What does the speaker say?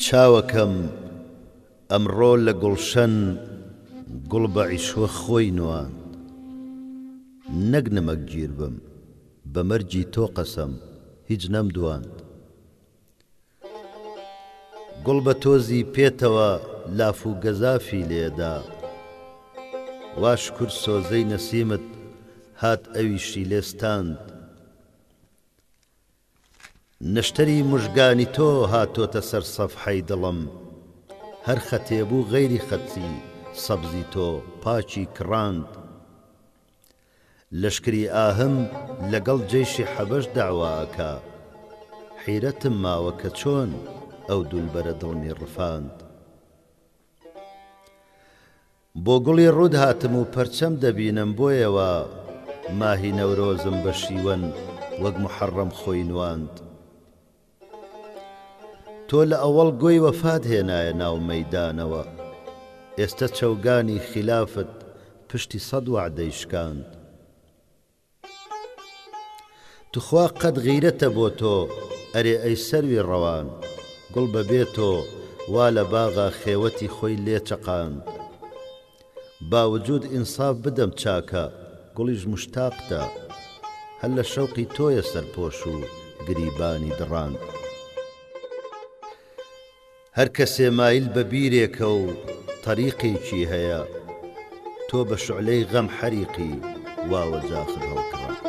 چاوەکەم ئەمڕۆ لە گوڵشەن گوڵ بە عیشوە خۆی نواند، نەک نمەک گیر بم بە مەرجی تۆ قەسەم هیچ نەمدواند. گوڵ بە تۆزی پێتەوە لاف و گەزافی لێدا، واش کورد سۆزەی نەسیمت هات ئەویشی لێستاند. نەشتەری موژگانی تۆ هاتۆتە سەر سەفحەی دڵم، هەر خەتێبوو غەیری خەتی سەبزی تۆ پاچی کڕاند. لەشکری ئاهم لەگەڵ جەیشی حەبەش داوایەکە، حیرەتم ماوە کە چۆن ئەو دولبەرە دڵمی ڕفاند. بۆ گوڵی ڕوود هاتم و پەرچەم دەبینم بۆیەوە، ماهی نەورۆزم بە شیوەن وەک محەڕەم خۆی نواند. تۆ لە ئەوەڵ گۆی وەفات هێنایە ناو مەیدانەوە، ئێستا چەوگانی خلافت پشتی سەد وعدەی شکاند. توخوا قەت غیرەتە بۆ تۆ ئەرێ ئەی سەروی ڕەوان، گوڵ بەبێ تۆ وا لە باغا خێوەتی خۆی لێ چەقاند. باوجود ئینساف بدەم چاکە گوڵیش مشتاقتە، هەر لە شەوقی تۆیە سەرپۆش و گریبانی دڕاند. هەر کەسێ مایل بە بیرێکە و تەریقێکی هەیە، تۆ بە شعلەی غەم حەریقی واوە جاخت هەڵکڕات.